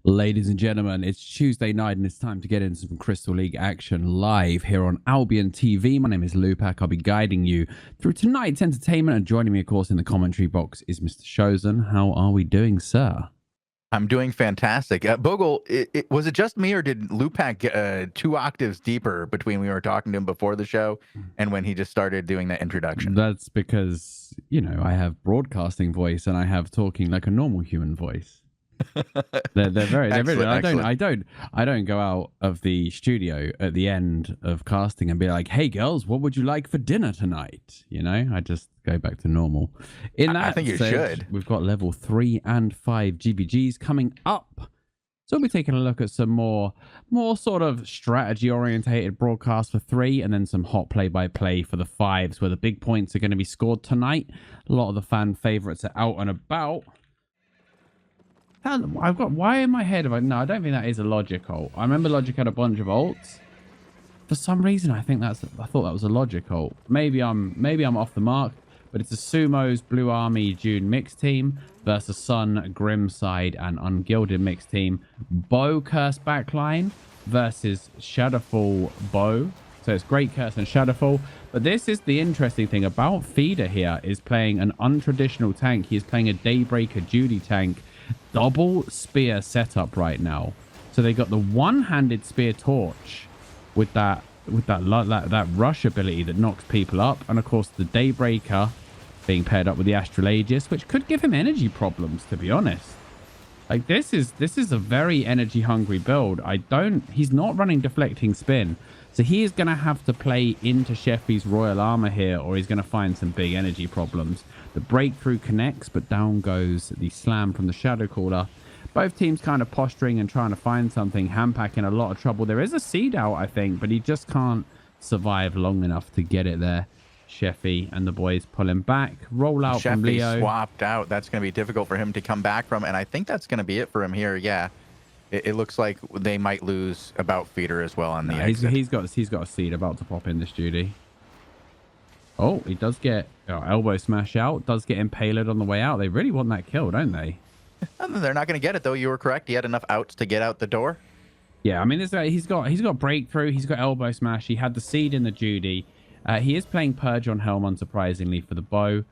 Ladies and gentlemen, it's Tuesday night and it's time to get into some Crystal League action live here on Albion TV. My name is Lewpac. I'll be guiding you through tonight's entertainment, and joining me, of course, in the commentary box is Mr. Shozen. How are we doing, sir? I'm doing fantastic. Bogul, was it just me, or did Lewpac get 2 octaves deeper between we were talking to him before the show and when he just started doing that introduction? That's because, you know, I have broadcasting voice and I have talking like a normal human voice. They're very I don't go out of the studio at the end of casting and be like, hey girls, what would you like for dinner tonight? You know, I just go back to normal. I think you should. We've got level 3 and 5 GBGs coming up, so we'll be taking a look at some more sort of strategy orientated broadcasts for 3, and then some hot play-by-play for the 5s, where the big points are going to be scored tonight. A lot of the fan favorites are out and about. Why in my head I don't think that is a logic ult. I remember logic had a bunch of ults. For some reason I thought that was a logic ult. Maybe I'm off the mark, but it's a Sumo's Blue Army June mixed team versus Sun Grimside and Ungilded mixed team. Bow Curse backline versus Shadowfall Bow. So it's Great Curse and Shadowfall. But this is the interesting thing about Feeder here, is playing an untraditional tank. He is playing a Daybreaker Judy tank. Double spear setup right now. So they got the one-handed spear torch with that rush ability that knocks people up, and of course the Daybreaker being paired up with the Astral Aegis, which could give him energy problems, to be honest. Like this is a very energy hungry build. He's not running deflecting spin, so he is going to have to play into Sheffy's royal armor here, or he's going to find some big energy problems. The breakthrough connects, but down goes the slam from the Shadow Caller. Both teams kind of posturing and trying to find something. Hampack in a lot of trouble. There is a seed out, I think, but he just can't survive long enough to get it there. Sheffy and the boys pull him back. Roll out from Leo. Swapped out. That's going to be difficult for him to come back from, and I think that's going to be it for him here. Yeah, it looks like they might lose about Feeder as well on the exit. He's got a seed about to pop in this Judy. Oh, he does get elbow smash out. Does get impaled on the way out. They really want that kill, don't they? They're not going to get it though. You were correct. He had enough outs to get out the door. Yeah, I mean, he's got breakthrough. He's got elbow smash. He had the seed in the Judy. He is playing Purge on Helm, unsurprisingly, for the bow.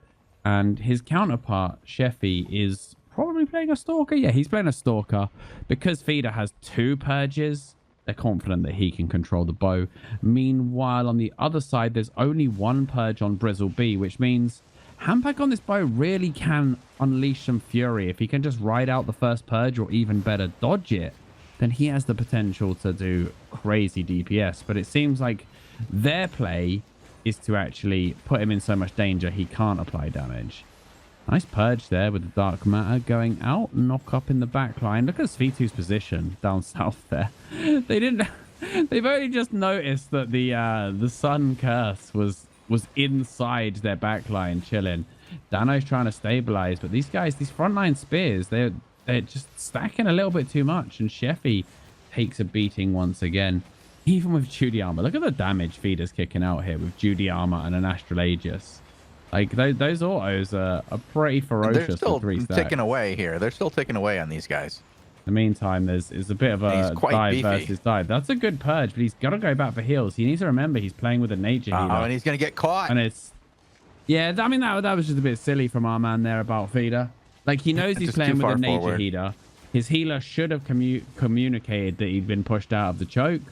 And his counterpart, Sheffy, is probably playing a Stalker. Yeah, he's playing a Stalker. Because Feeder has 2 Purges, they're confident that he can control the bow. Meanwhile, on the other side, there's only 1 Purge on Brizzle B, which means Hampack on this bow really can unleash some fury. If he can just ride out the first Purge, or even better, dodge it, then he has the potential to do crazy DPS. But it seems like their play is to actually put him in so much danger he can't apply damage. Nice Purge there with the Dark Matter going out. Knock up in the back line. Look at V2's position down south there. They've only just noticed that the Sun Curse was inside their back line chilling. Dano's trying to stabilize, but these guys, these frontline spears, they're just stacking a little bit too much, and Sheffy takes a beating once again. Even with Judy armor. Look at the damage Feeder's kicking out here with Judy armor and an Astral Aegis. Like, those autos are pretty ferocious. They're still ticking stacks. Away here. They're still ticking away on these guys. In the meantime, there's a bit of a dive versus dive. That's a good Purge, but he's got to go back for heals. He needs to remember he's playing with a nature healer. Oh, and he's going to get caught. And it's... Yeah, I mean, that was just a bit silly from our man there about Feeder. Like, he knows he's playing with a nature healer. His healer should have communicated that he'd been pushed out of the choke,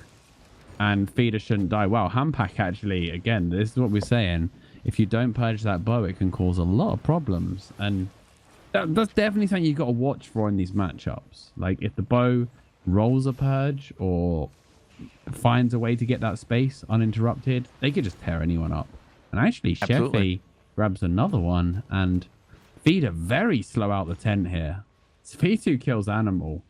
and Feeder shouldn't die. Wow, Hampack actually, again, this is what we're saying. If you don't purge that bow, it can cause a lot of problems. And that's definitely something you've got to watch for in these matchups. Like, if the bow rolls a purge or finds a way to get that space uninterrupted, they could just tear anyone up. And actually, Sheffy grabs another one, and Feeder very slow out the tent here. V2 kills Animal.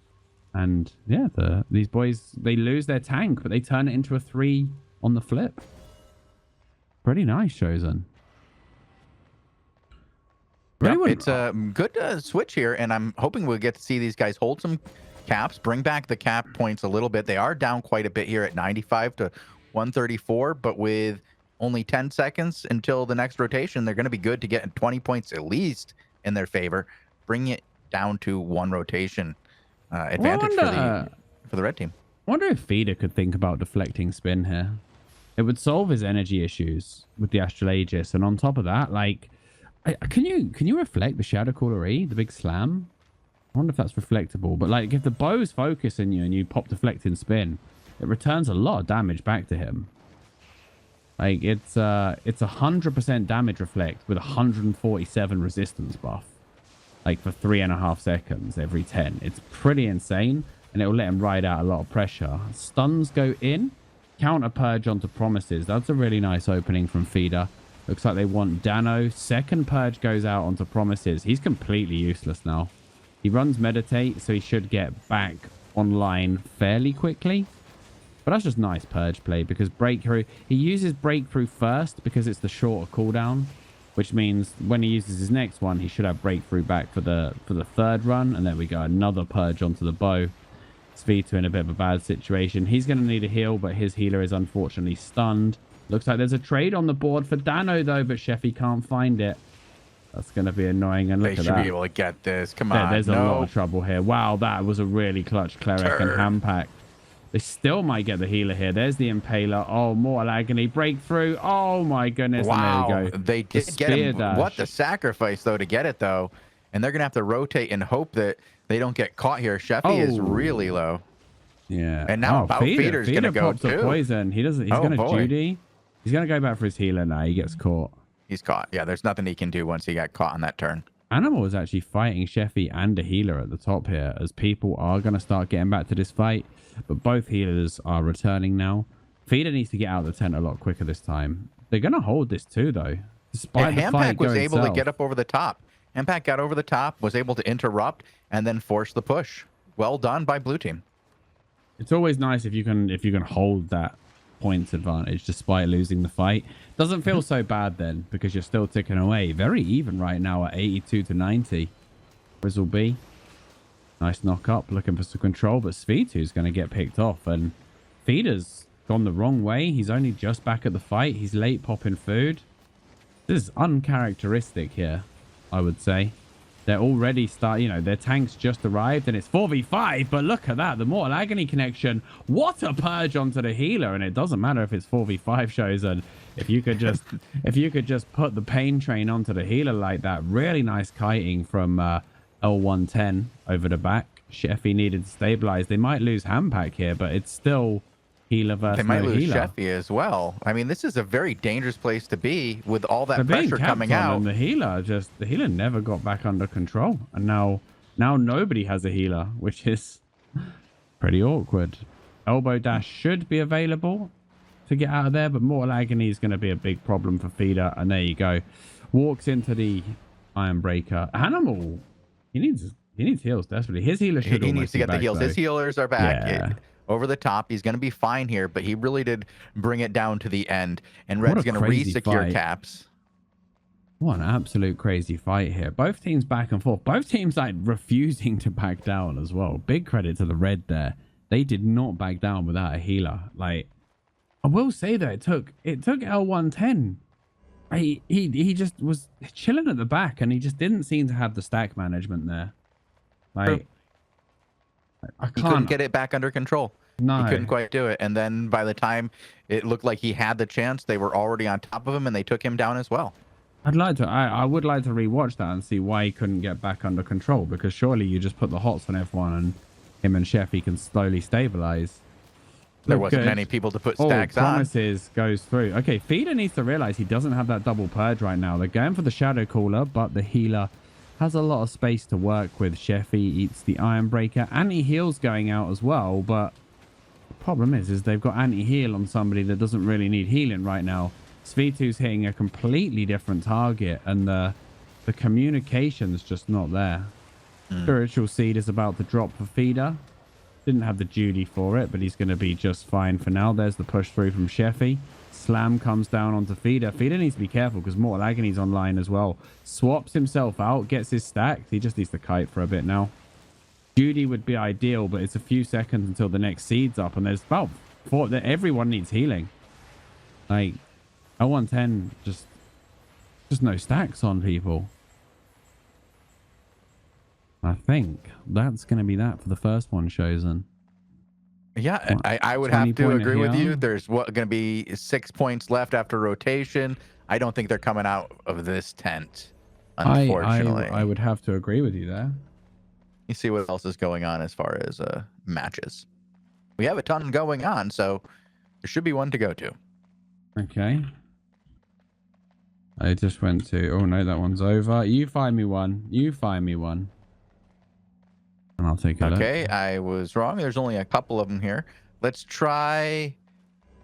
And yeah, these boys, they lose their tank, but they turn it into a 3 on the flip. Pretty nice, Shozen. Yep, it's a good switch here, and I'm hoping we'll get to see these guys hold some caps, bring back the cap points a little bit. They are down quite a bit here at 95 to 134, but with only 10 seconds until the next rotation, they're going to be good to get 20 points at least in their favor, bring it down to 1 rotation. advantage for the red team. I wonder if Feeder could think about deflecting spin here. It would solve his energy issues with the Astral Aegis, and on top of that, like, can you reflect the Shadow Caller E, the big slam? I wonder if that's reflectable. But like, if the bow's focusing you and you pop deflecting spin, it returns a lot of damage back to him. Like, it's 100% damage reflect with 147 resistance buff, like for 3.5 seconds every 10. It's pretty insane, and it will let him ride out a lot of pressure. Stuns go in. Counter purge onto promises. That's a really nice opening from Feeder. Looks like they want Dano. Second purge goes out onto promises. He's completely useless now. He runs meditate, so he should get back online fairly quickly. But that's just nice purge play, because breakthrough, he uses breakthrough first because it's the shorter cooldown, which means when he uses his next one, he should have breakthrough back for the third run. And there we go, another purge onto the bow. Svita in a bit of a bad situation. He's going to need a heal, but his healer is unfortunately stunned. Looks like there's a trade on the board for Dano, though, but Sheffy can't find it. That's going to be annoying. And look at that. They should be able to get this. Come on. There's a lot of trouble here. Wow, that was a really clutch Cleric and hand pack. They still might get the healer here. There's the Impaler. Oh, Mortal Agony. Breakthrough. Oh, my goodness. Wow. And there we go. They did get him. Dash. What the sacrifice, though, to get it, though. And they're going to have to rotate and hope that they don't get caught here. Sheffy is really low. Yeah. And now Feeder's going to go, too. Poison. He doesn't. He's going to Judy. He's going to go back for his healer now. He gets caught. He's caught. Yeah, there's nothing he can do once he got caught on that turn. Animal is actually fighting Sheffy and a healer at the top here, as people are going to start getting back to this fight. But both healers are returning now. Feeder needs to get out of the tent a lot quicker this time. They're going to hold this too, though. Despite the fight was able south. to get up over the top. Impact got over the top, was able to interrupt, and then force the push. Well done by blue team. It's always nice if you can hold that points advantage despite losing the fight. Doesn't feel so bad then, because you're still ticking away. Very even right now at 82 to 90. Frizzle B. Nice knock up, looking for some control, but Svitu's going to get picked off, and Feeder's gone the wrong way. He's only just back at the fight. He's late popping food. This is uncharacteristic here, I would say. They're already their tanks just arrived, and it's 4v5, but look at that, the Mortal Agony connection. What a purge onto the healer, and it doesn't matter if it's 4v5 Shozen. If you could just put the pain train onto the healer like that. Really nice kiting from L110 over the back. Sheffy needed to stabilize. They might lose handpack here, but it's still healer versus They might lose healer. Sheffy as well. I mean, this is a very dangerous place to be with all that pressure coming out. And the healer never got back under control, and now nobody has a healer, which is pretty awkward. Elbow dash should be available to get out of there, but Mortal Agony is going to be a big problem for Feeder. And there you go, walks into the Iron Breaker. Animal, he needs heals desperately. His healer should. He needs to get the heals. Though. His healers are back. Yeah. Over the top. He's going to be fine here, but he really did bring it down to the end. And Red's going to re-secure caps. What an absolute crazy fight here. Both teams back and forth. Both teams like refusing to back down as well. Big credit to the Red there. They did not back down without a healer. Like, I will say that it took L110. He just was chilling at the back, and he just didn't seem to have the stack management there. Like, he couldn't get it back under control. No. He couldn't quite do it. And then by the time it looked like he had the chance, they were already on top of him, and they took him down as well. I would like to rewatch that and see why he couldn't get back under control, because surely you just put the hots on everyone and him and Sheffy can slowly stabilize. There wasn't many people to put stacks on. Promises goes through. Okay, Feeder needs to realize he doesn't have that double purge right now. They're going for the Shadow Caller, but the healer has a lot of space to work with. Sheffy eats the Iron Breaker. Anti-heal's going out as well, but the problem is they've got anti-heal on somebody that doesn't really need healing right now. Svitu's hitting a completely different target, and the communication's just not there. Spiritual Seed is about to drop for Feeder. Didn't have the Judy for it, but he's going to be just fine for now. There's the push through from Sheffy. Slam comes down onto Feeder. Feeder needs to be careful because Mortal Agony's online as well. Swaps himself out, gets his stacks. He just needs to kite for a bit now. Judy would be ideal, but it's a few seconds until the next seed's up, and there's about four. Everyone needs healing. Like, L110, just no stacks on people. I think that's going to be that for the first one, Shozen. Yeah, I would have to 20-pointer agree with you. here. There's going to be 6 points left after rotation. I don't think they're coming out of this tent, unfortunately. I would have to agree with you there. You see what else is going on as far as matches. We have a ton going on, so there should be one to go to. Okay. I just went to... Oh, no, that one's over. You find me one. You find me one. And I'll take a look. Okay, I was wrong. There's only a couple of them here. Let's try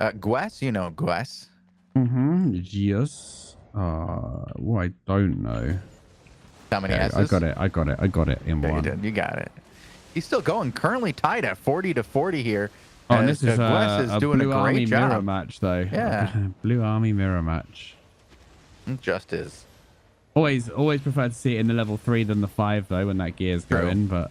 Gwes. You know Gwes. Mm-hmm. Yes. Well, I don't know. How many Okay, S's? I got it in Yeah, one. you did. You got it. He's still going. Currently tied at 40-40 here. Oh, and this is Gwes is a doing Blue a great Army job. mirror match, though. Yeah. Blue Army mirror match. It just is. Always prefer to see it in the level 3 than the 5, though, when that gear's going, but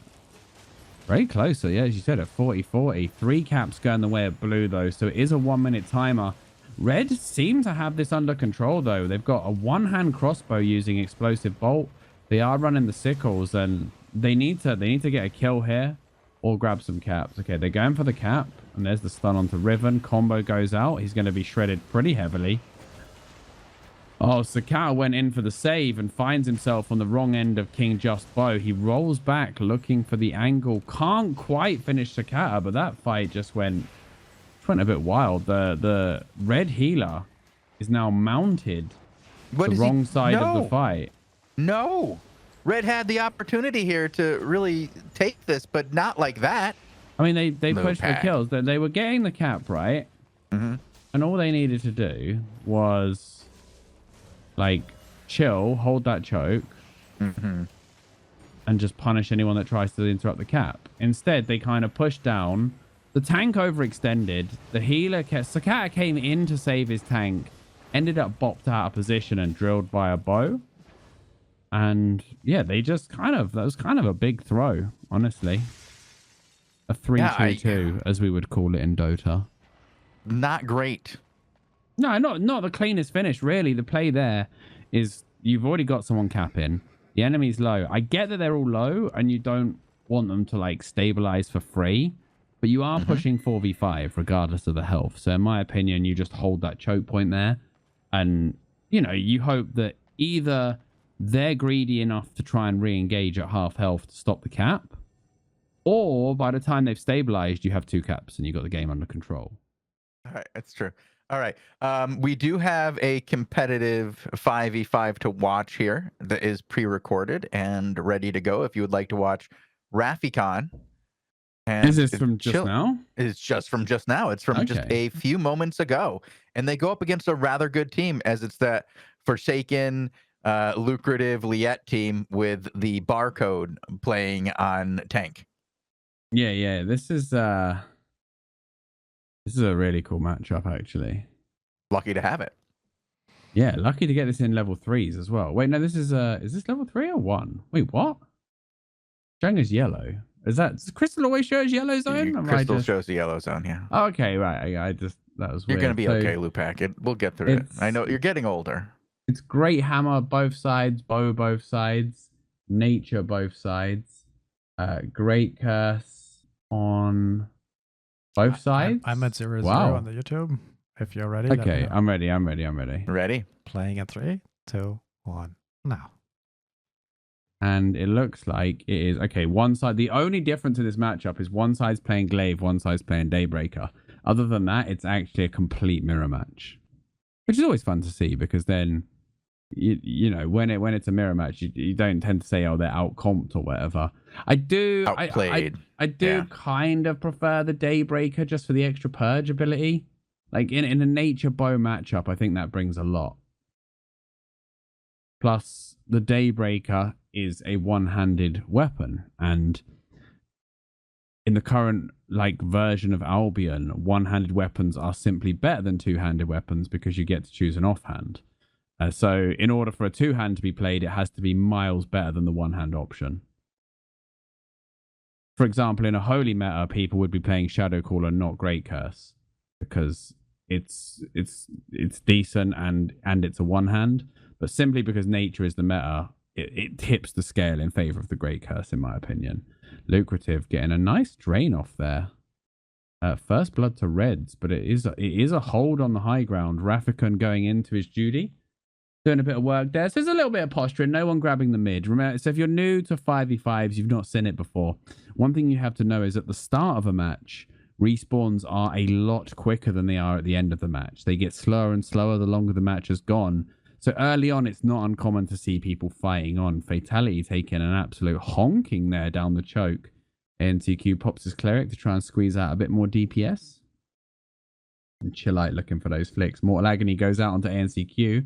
very close. So, yeah, as you said, at 40-40. 3 caps going the way of blue, though, so it is a 1-minute timer. Red seem to have this under control, though. They've got a one-hand crossbow using explosive bolt. They are running the sickles, and they need to get a kill here or grab some caps. Okay, they're going for the cap, and there's the stun onto Riven. Combo goes out. He's going to be shredded pretty heavily. Oh, Sakata went in for the save and finds himself on the wrong end of King Just Bow. He rolls back looking for the angle. Can't quite finish Sakata, but that fight just went a bit wild. The red healer is now mounted the wrong side of the fight. No. Red had the opportunity here to really take this, but not like that. I mean, they pushed the Lewpac. kills. They were getting the cap, right? Mm-hmm. And all they needed to do was, like, chill, hold that choke, Mm-hmm. and just punish anyone that tries to interrupt the cap. Instead, they kind of pushed down. The tank overextended. The healer, Sakata came in to save his tank, ended up bopped out of position and drilled by a bow. And yeah, they just that was kind of a big throw, honestly. A 3-2-2, as we would call it in Dota. Not great. No, not the cleanest finish, really. The play there is you've already got someone capping. The enemy's low. I get that they're all low and you don't want them to like stabilize for free, but you are pushing 4v5 regardless of the health. So in my opinion, you just hold that choke point there, and you hope that either they're greedy enough to try and re-engage at half health to stop the cap, or by the time they've stabilized, you have 2 caps and you got the game under control. All right, that's true. All right. We do have a competitive 5v5 to watch here that is pre-recorded and ready to go if you would like to watch Rafikon. And Is this from just now? It's just from just now. It's from just a few moments ago. And they go up against a rather good team, as it's that Forsaken, lucrative Liet team with the barcode playing on tank. Yeah. This is a really cool matchup, actually. Lucky to have it. Yeah, lucky to get this in level 3s as well. Wait, no, this is this level 3 or 1? Wait, what? Showing us yellow. Does Crystal always show us yellow zone? Crystal shows the yellow zone, yeah. Oh, okay, right. That was weird. You're gonna be okay, Lewpac. We'll get through it. I know you're getting older. It's great hammer both sides, bow both sides, nature both sides. Great curse on both sides. I'm at 0-0 Wow. on the YouTube. If you're ready. let me Okay, know. I'm ready. Ready? Playing at 3, 2, 1, now. And it looks like it is okay. One side. The only difference in this matchup is one side's playing Glaive, one side's playing Daybreaker. Other than that, it's actually a complete mirror match, which is always fun to see, because then you know when it's a mirror match, you don't tend to say, oh, they're out comped or whatever. I do Outplayed. I do kind of prefer the Daybreaker just for the extra purge ability. Like in a nature bow matchup, I think that brings a lot. Plus, the Daybreaker is a one-handed weapon, and in the current version of Albion, one-handed weapons are simply better than two-handed weapons because you get to choose an offhand. So in order for a two-hand to be played, it has to be miles better than the one-hand option. For example, in a holy meta, people would be playing Shadowcaller, not Great Curse, because it's decent and it's a one-hand. But simply because nature is the meta, it tips the scale in favor of the Great Curse, in my opinion. Lucrative getting a nice drain off there. First blood to Reds, but it is a hold on the high ground. Raffican going into his duty, doing a bit of work there. So there's a little bit of posturing. No one grabbing the mid. Remember, so if you're new to 5v5s, you've not seen it before. One thing you have to know is at the start of a match, respawns are a lot quicker than they are at the end of the match. They get slower and slower the longer the match has gone. So early on, it's not uncommon to see people fighting on. Fatality taking an absolute honking there down the choke. NTQ pops his cleric to try and squeeze out a bit more DPS. And Chillite looking for those flicks. Mortal Agony goes out onto ANCQ.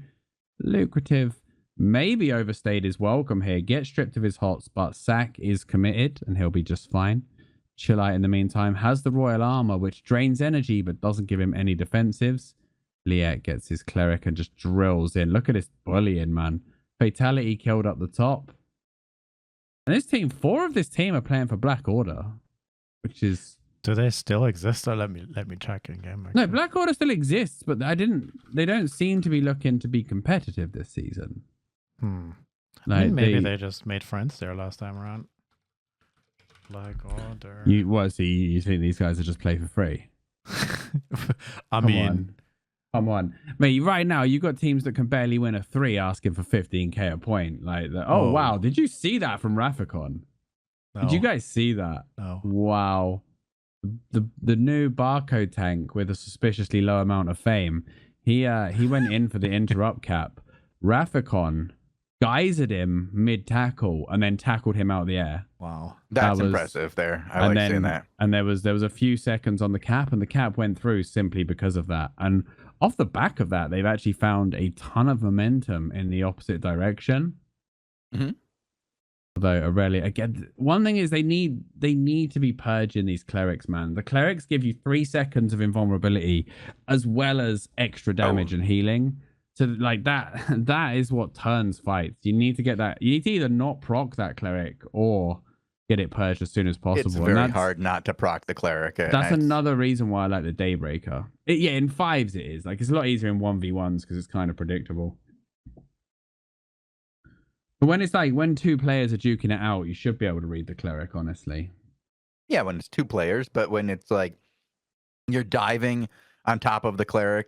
Lucrative maybe overstayed his welcome here. Gets stripped of his hots, but Sack is committed and he'll be just fine. Chillite in the meantime has the Royal Armor, which drains energy but doesn't give him any defensives. Liet gets his cleric and just drills in. Look at this bullying, man. Fatality killed up the top. And this team, 4 of this team are playing for Black Order, which is... Do they still exist? Or let me check in game. No, Black Order still exists, but they don't seem to be looking to be competitive this season. Like, I mean, maybe they just made friends there last time around. Black Order. So you think these guys are just play for free? Come on. Mate, right now, you've got teams that can barely win a 3 asking for 15k a point. Like, oh, wow. Did you see that from Rafficon? No. Did you guys see that? No. Wow. The new barcode tank with a suspiciously low amount of fame. He went in for the interrupt cap. Rafficon geysered him mid-tackle and then tackled him out of the air. Wow. That's impressive there. I like seeing that. And there was a few seconds on the cap, and the cap went through simply because of that. And off the back of that, they've actually found a ton of momentum in the opposite direction. Mm-hmm. Although again, one thing is they need to be purging these clerics, man. The clerics give you 3 seconds of invulnerability as well as extra damage and healing. So like that is what turns fights. You need to get that. You need to either not proc that cleric or get it purged as soon as possible. It's very hard not to proc the cleric. That's another reason why I like the Daybreaker. In 5s it is. Like, it's a lot easier in 1v1s because it's kind of predictable. But when it's like, when 2 players are duking it out, you should be able to read the cleric, honestly. Yeah, when it's 2 players, but when it's like you're diving on top of the cleric,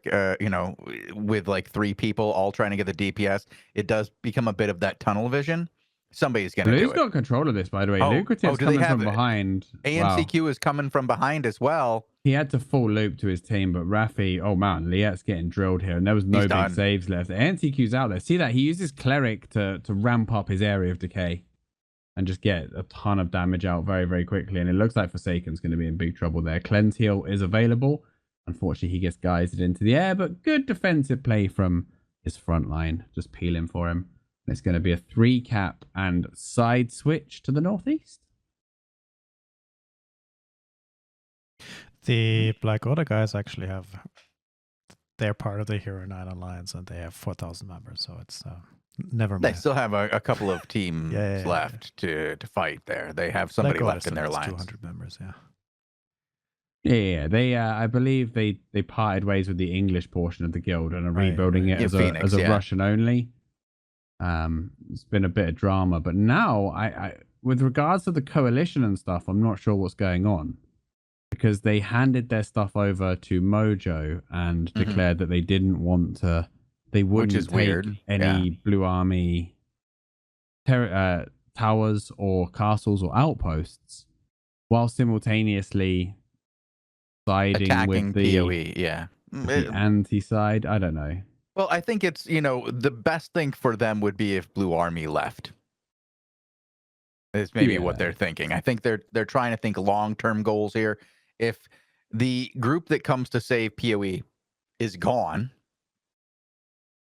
with like 3 people all trying to get the DPS, it does become a bit of that tunnel vision. Somebody's going to do it. Blue's got control of this, by the way. Lucrative's coming from behind. ANCQ is coming from behind as well. He had to full loop to his team, but Raffi, oh man, Liet's getting drilled here, and there was no big saves left. ANCQ's out there. See that? He uses Cleric to ramp up his area of decay and just get a ton of damage out very, very quickly. And it looks like Forsaken's going to be in big trouble there. Cleanse Heal is available. Unfortunately, he gets geysed into the air, but good defensive play from his front line. Just peeling for him. It's going to be a 3 cap and side switch to the northeast. The Black Order guys actually they're part of the Hero 9 Alliance, and they have 4,000 members, so it's never mind. They still have a couple of teams left to fight there. They have somebody left in their lines. 200 members, Yeah, they I believe they parted ways with the English portion of the guild and are rebuilding it as a Russian only. It's been a bit of drama, but now I with regards to the coalition and stuff, I'm not sure what's going on, because they handed their stuff over to Mojo and declared that they didn't want to, they wouldn't take any Blue Army towers or castles or outposts, while simultaneously siding attacking with the PoE, the anti-side. I don't know. Well, I think it's, the best thing for them would be if Blue Army left. It's maybe what they're thinking. I think they're trying to think long-term goals here. If the group that comes to save PoE is gone,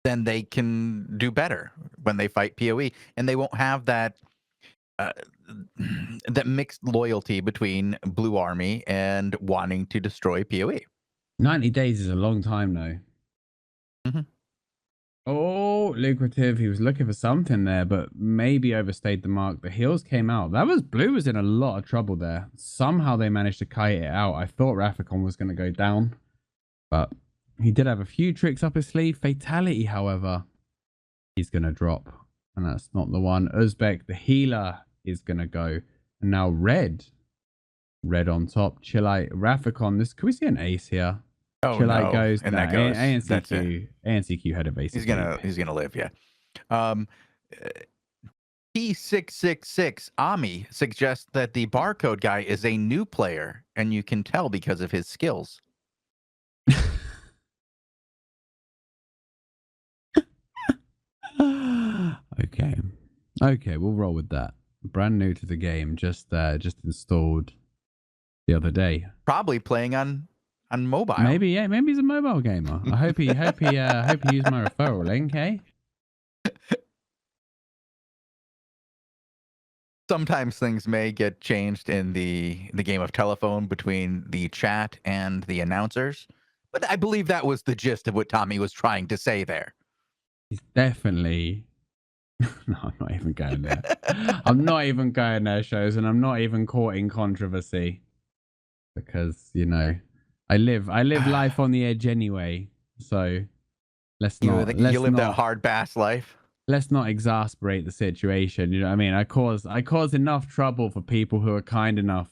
then they can do better when they fight PoE, and they won't have that that mixed loyalty between Blue Army and wanting to destroy PoE. 90 days is a long time, though. Oh, Lucrative. He was looking for something there, but maybe overstayed the mark. The heals came out. Blue was in a lot of trouble there. Somehow they managed to kite it out. I thought Rafficon was going to go down, but he did have a few tricks up his sleeve. Fatality, however, he's going to drop. And that's not the one. Uzbek, the healer, is going to go. And now red. Red on top. Chillite, Rafikon. This, can we see an ace here? Oh, Chillite no. goes. And that goes. That's it. ANCQ had it basically. He's gonna live, yeah. P666 Ami suggests that the barcode guy is a new player, and you can tell because of his skills. Okay, we'll roll with that. Brand new to the game, just installed the other day. Probably playing on mobile. Maybe he's a mobile gamer. I hope he used my referral link, eh? Sometimes things may get changed in the game of telephone between the chat and the announcers, but I believe that was the gist of what Tommy was trying to say there. He's definitely. No, I'm not even going there. I'm not even going there, shows, and I'm not even caught in controversy because I live life on the edge anyway. So let's not. You live that hard bass life. Let's not exasperate the situation. You know what I mean? I cause enough trouble for people who are kind enough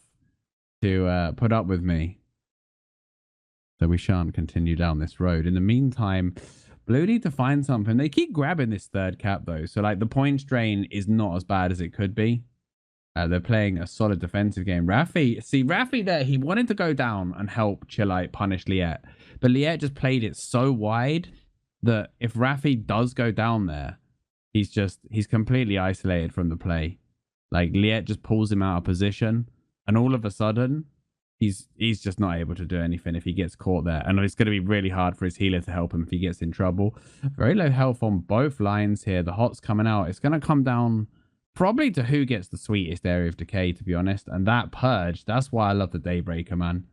to put up with me. So we shan't continue down this road. In the meantime, Blue need to find something. They keep grabbing this third cap though. So like the points drain is not as bad as it could be. They're playing a solid defensive game. Rafi there, he wanted to go down and help Chillite punish Liet. But Liet just played it so wide that if Rafi does go down there, he's completely isolated from the play. Like Liet just pulls him out of position, and all of a sudden he's just not able to do anything if he gets caught there. And it's going to be really hard for his healer to help him if he gets in trouble. Very low health on both lines here. The hot's coming out. It's going to come down probably to who gets the sweetest area of decay, to be honest. And that purge, that's why I love the Daybreaker, man.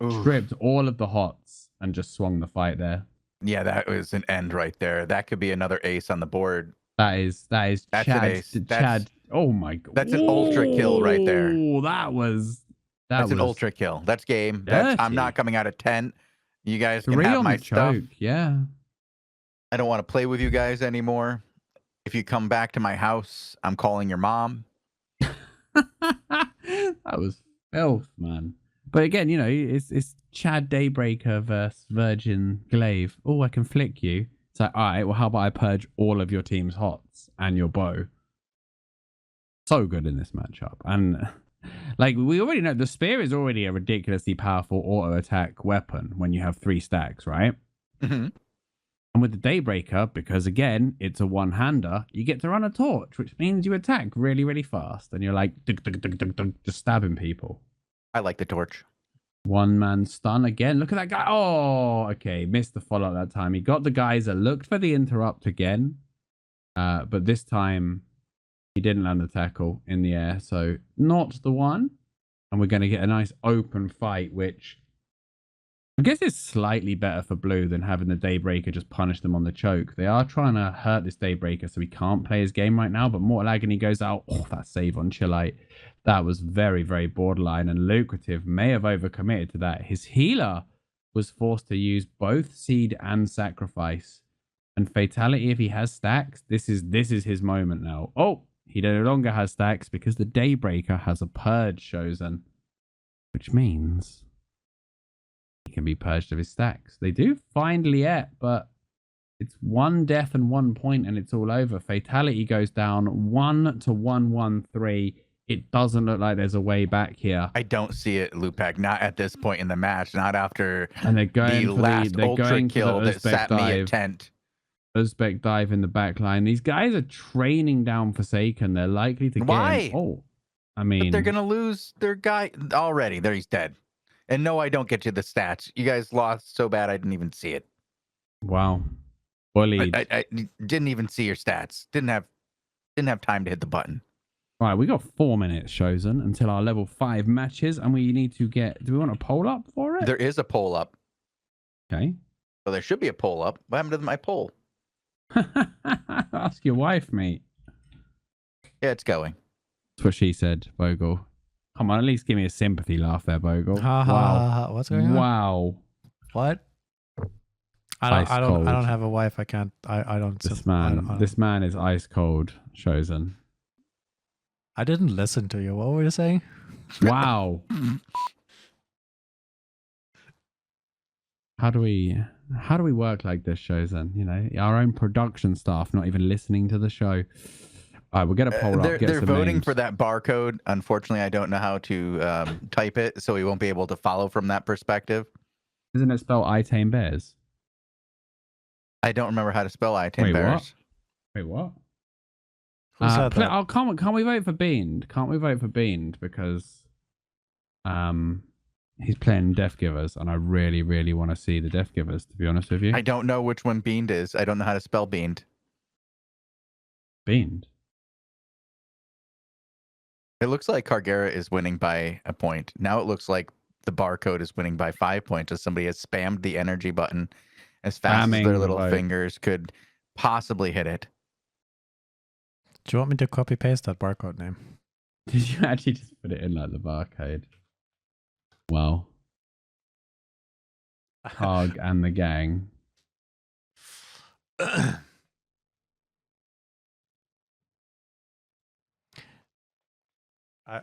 Oof. Stripped all of the hots and just swung the fight there. Yeah, that was an end right there. That could be another ace on the board. That's Chad. An ace. Chad. Oh my god. That's an ultra kill right there. Oh, that's an ultra kill. That's game. I'm not coming out of tent. You guys can have my stuff. Yeah. I don't want to play with you guys anymore. If you come back to my house, I'm calling your mom. That was filth, man. But again, it's Chad Daybreaker versus Virgin Glaive. Oh, I can flick you. It's like, all right, well, how about I purge all of your team's hots and your bow? So good in this matchup. And like we already know, the spear is already a ridiculously powerful auto attack weapon when you have 3 stacks, right? Mm-hmm. And with the Daybreaker, because again, it's a one-hander, you get to run a torch, which means you attack really, really fast. And you're like, just stabbing people. I like the torch. One-man stun again. Look at that guy. Oh, okay. Missed the follow-up that time. He got the geyser, looked for the interrupt again. But this time, he didn't land the tackle in the air. So not the one. And we're going to get a nice open fight, which I guess is slightly better for Blue than having the Daybreaker just punish them on the choke. They are trying to hurt this Daybreaker so he can't play his game right now. But Mortal Agony goes out. Oh, that save on Chillite. That was very, very borderline, and Lucrative may have overcommitted to that. His healer was forced to use both Seed and Sacrifice. And Fatality, if he has stacks, this is his moment now. Oh, he no longer has stacks because the Daybreaker has a purge Shozen, which means he can be purged of his stacks. They do find Liet, but it's 1 death and 1 point, and it's all over. Fatality goes down 1-1-1-3. It doesn't look like there's a way back here. I don't see it, Lewpac. Not at this point in the match. Not after and they're going the last ultra kill that sat me at tent. Uzbek dive in the back line. These guys are training down Forsaken. They're likely to get Why? Him. Oh, I mean, but they're gonna lose their guy already. There, he's dead. And no, I don't get you the stats. You guys lost so bad I didn't even see it. Wow, bullied. I didn't even see your stats. Didn't have time to hit the button. All right, we got 4 minutes, Shozen, until our level 5 matches, and we need to get. Do we want a poll up for it? There is a poll up. Okay. So there should be a poll up. What happened to my poll? Ask your wife, mate. Yeah, it's going. That's what she said, Bogul. Come on, at least give me a sympathy laugh there, Bogul. Wow. What's going on? Wow. What? I don't cold. have a wife. I can't. I don't. This man is ice cold, Shozen. I didn't listen to you. What were you saying? Wow. How do we work like this, Shozen? You know, our own production staff not even listening to the show. All right, we'll get a poll up. They're voting names. for that barcode. Unfortunately, I don't know how to type it, so we won't be able to follow from that perspective. Isn't it spelled I Tame Bears? I don't remember how to spell I Tame Bears. Wait, what? Who said that? Oh, can't we vote for Beamed? Can't we vote for Beamed because he's playing Death Givers, and I really, really want to see the Death Givers. To be honest with you, I don't know which one Beamed is. I don't know how to spell Beamed. Beamed. It looks like Cargera is winning by a point. Now it looks like the barcode is winning by 5 points as somebody has spammed the energy button as fast as their little fingers could possibly hit it. Do you want me to copy paste that barcode name? Did you actually just put it in like the barcode? Wow. Hog and the gang.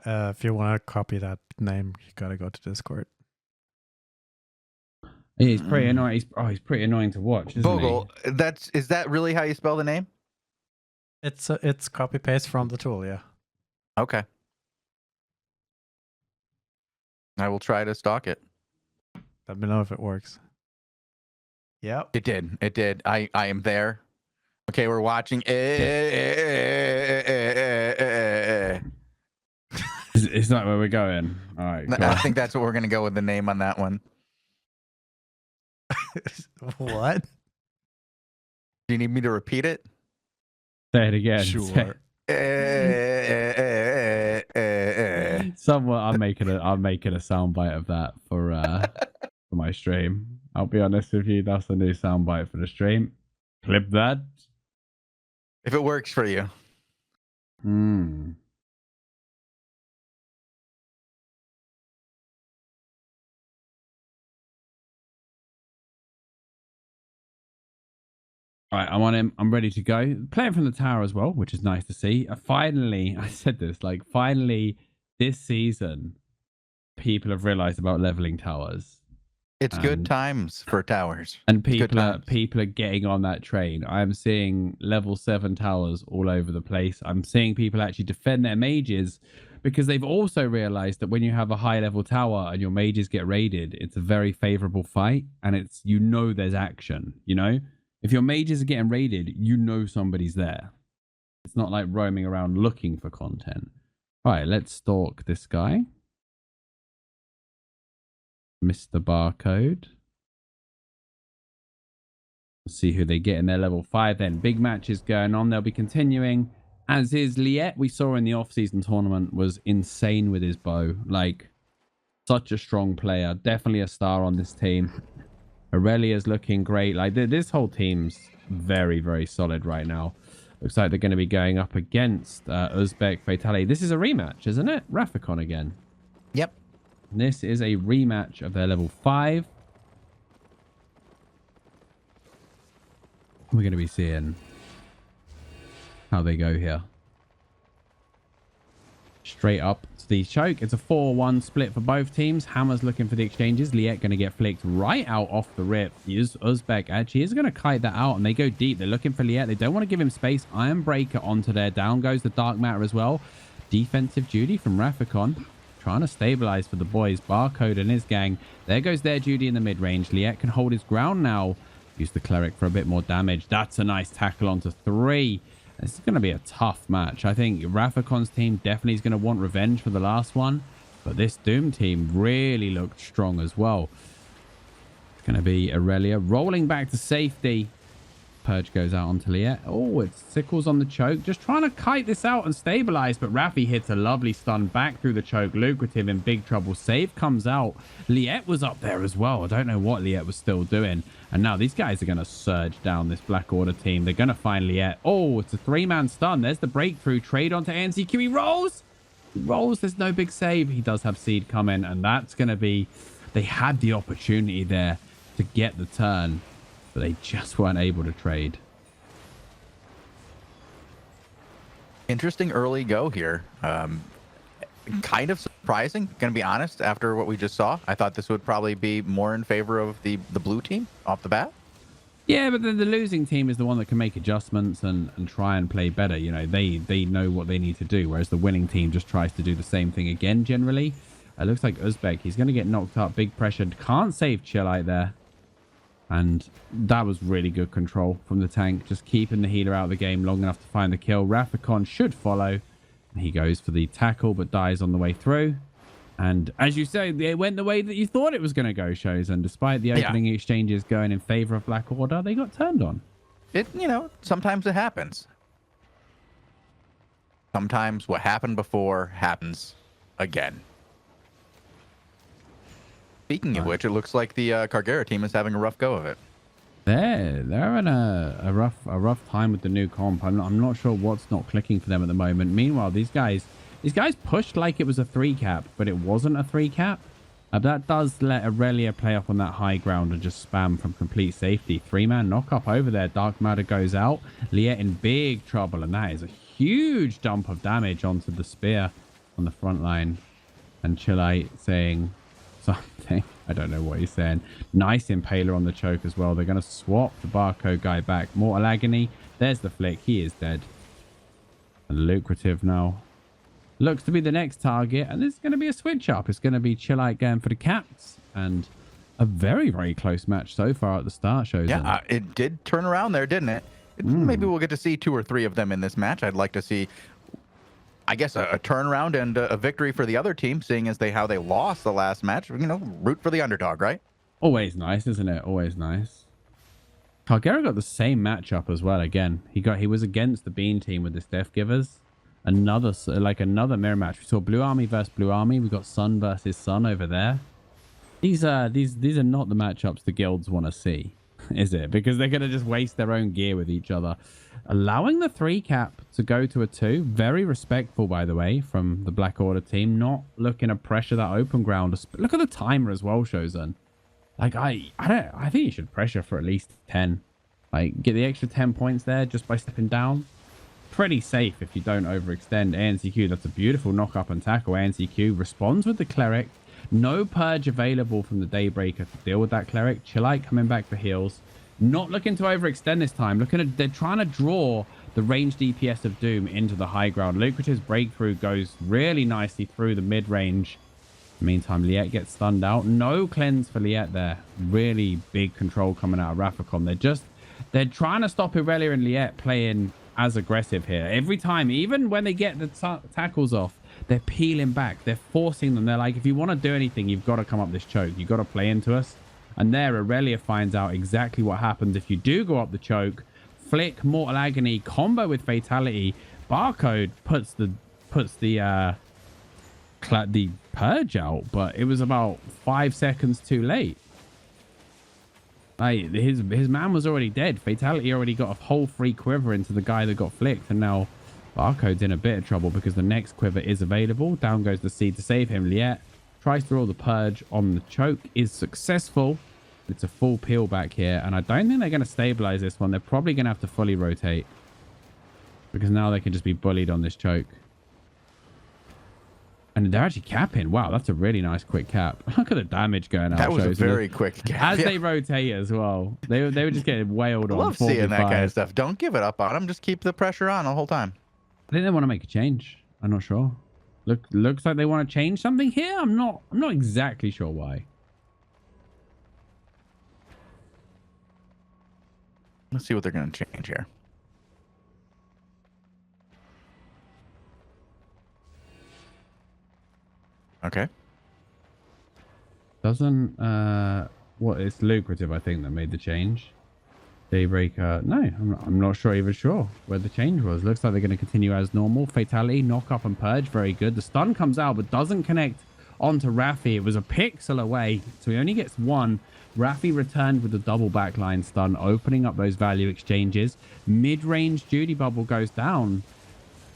If you want to copy that name, you gotta go to Discord. He's pretty annoying. He's pretty annoying to watch, isn't Bogul, is that really how you spell the name? It's copy paste from the tool, yeah. Okay. I will try to stalk it. Let me know if it works. Yep. It did. It did. I am there. Okay, we're watching. Is that where we're going? All right. Cool. I think that's what we're going to go with the name on that one. What? Do you need me to repeat it? Say it again. Sure. Somewhat, I'm making a soundbite of that for my stream. I'll be honest with you, that's the new soundbite for the stream. Clip that. If it works for you. All right, I'm on him. I'm ready to go. Playing from the tower as well, which is nice to see. Finally, I said this, like, finally, this season, people have realized about leveling towers. It's good times for towers. And people are getting on that train. I'm seeing level 7 towers all over the place. I'm seeing people actually defend their mages because they've also realized that when you have a high level tower and your mages get raided, it's a very favorable fight, and it's, you know, there's action, you know? If your mages are getting raided, you know somebody's there. It's not like roaming around looking for content. All right, let's stalk this guy. Mr. Barcode. Let's see who they get in their level 5 then. Big matches going on. They'll be continuing. As is Liet, we saw in the off-season tournament, was insane with his bow. Like, such a strong player. Definitely a star on this team. Aurelia's looking great. Like, this whole team's very, very solid right now. Looks like they're going to be going up against Uzbek Fatale. This is a rematch, isn't it? Rafikon again. Yep. This is a rematch of their level 5. We're going to be seeing how they go here. Straight up to the choke. It's a 4-1 split for both teams. Hammer's looking for the exchanges. Liet going to get flicked right out off the rip. Uzbek actually is going to kite that out, and they go deep. They're looking for Liet. They don't want to give him space. Iron Breaker onto there. Down goes the Dark Matter as well. Defensive duty from Rafikon. Trying to stabilize for the boys. Barcode and his gang. There goes their duty in the mid-range. Liet can hold his ground now. Use the Cleric for a bit more damage. That's a nice tackle onto 3. This is going to be a tough match. I think Rafikon's team definitely is going to want revenge for the last one. But this Doom team really looked strong as well. It's going to be Aurelia rolling back to safety. Purge goes out onto Liet. Oh, it's Sickles on the choke. Just trying to kite this out and stabilize. But Rafi hits a lovely stun back through the choke. Lucrative in big trouble. Save comes out. Liet was up there as well. I don't know what Liet was still doing. And now these guys are going to surge down this Black Order team. They're going to find Liet. Oh, it's a 3-man stun. There's the breakthrough. Trade onto ANCQ. He rolls. He rolls. There's no big save. He does have Seed coming. And that's going to be... They had the opportunity there to get the turn. but they just weren't able to trade. Interesting early go here. Kind of surprising, gonna be honest, after what we just saw. I thought this would probably be more in favor of the blue team off the bat. Yeah, but the losing team is the one that can make adjustments and try and play better. You know, they know what they need to do, whereas the winning team just tries to do the same thing again generally. It looks like Uzbek, he's going to get knocked up, big pressure. Can't save Chillite there. And that was really good control from the tank, just keeping the healer out of the game long enough to find the kill. Rafikon should follow. He goes for the tackle, but dies on the way through. And as you say, it went the way that you thought it was going to go, Shozen. Despite the opening exchanges going in favor of Black Order, they got turned on. You know, sometimes it happens. Sometimes what happened before happens again. Speaking of which, it looks like the Cargera team is having a rough go of it. They're in a rough time with the new comp. I'm not sure what's not clicking for them at the moment. Meanwhile, these guys pushed like it was a 3 cap, but it wasn't a 3 cap. That does let Aurelia play up on that high ground and just spam from complete safety. 3-man knock up over there. Dark Matter goes out. Liet in big trouble, and that is a huge dump of damage onto the spear on the front line. And Chillite saying something. I don't know what he's saying. Nice impaler on the choke as well. They're going to swap the barcode guy back. Mortal Agony. There's the flick. He is dead. And Lucrative now looks to be the next target, and this is going to be a switch up. It's going to be Chillite going for the caps, and a very, very close match so far at the start, Shozen. Yeah, it did turn around there, didn't it? Maybe we'll get to see 2 or 3 of them in this match. I'd like to see, I guess, a turnaround and a victory for the other team, seeing as how they lost the last match. You know, root for the underdog, right? Always nice, isn't it? Always nice. Cargera got the same matchup as well. Again, he was against the Bean team with the Death Givers. Another mirror match. We saw Blue Army versus Blue Army. We got Sun versus Sun over there. These are not the matchups the guilds want to see, is it? Because they're going to just waste their own gear with each other. Allowing the 3 cap to go to a 2. Very respectful, by the way, from the Black Order team. Not looking to pressure that open ground. Look at the timer as well, Shozen. Like, I think you should pressure for at least 10. Like, get the extra 10 points there just by stepping down. Pretty safe if you don't overextend. ANCQ, that's a beautiful knock up and tackle. ANCQ responds with the cleric. No purge available from the Daybreaker to deal with that cleric. Chillite coming back for heals. Not looking to overextend this time. They're trying to draw the ranged DPS of Doom into the high ground. Lucrative's breakthrough goes really nicely through the mid range. Meantime, Liet gets stunned out. No cleanse for Liet there. Really big control coming out of Rafikon. They're trying to stop Aurelia and Liet playing as aggressive here. Every time, even when they get the tackles off, they're peeling back. They're forcing them. They're like, if you want to do anything, you've got to come up this choke. You've got to play into us. And there, Aurelia finds out exactly what happens if you do go up the choke. Flick, Mortal Agony, combo with Fatality. Barcode puts the purge out, but it was about 5 seconds too late. Like, his man was already dead. Fatality already got a whole free quiver into the guy that got flicked, and now Barcode's in a bit of trouble because the next quiver is available. Down goes the seed to save him. Liet tries to roll the purge on the choke, is successful. It's a full peel back here, and I don't think they're going to stabilize this one. They're probably going to have to fully rotate because now they can just be bullied on this choke. And they're actually capping. Wow, that's a really nice quick cap. Look at the damage going out. That was a very quick cap. As they rotate as well. They were just getting wailed on. I love seeing that kind of stuff. Don't give it up on them. Just keep the pressure on the whole time. I think they want to make a change. I'm not sure. Looks like they want to change something here. I'm not exactly sure why. Let's see what they're going to change here. Okay. Doesn't it's Lucrative, I think, that made the change. Daybreaker, no, I'm not even sure where the change was. Looks like they're going to continue as normal. Fatality, knock up and purge, very good. The stun comes out but doesn't connect onto Raffi. It was a pixel away, so he only gets 1. Raffi returned with the double backline stun, opening up those value exchanges. Mid-range Judy Bubble goes down.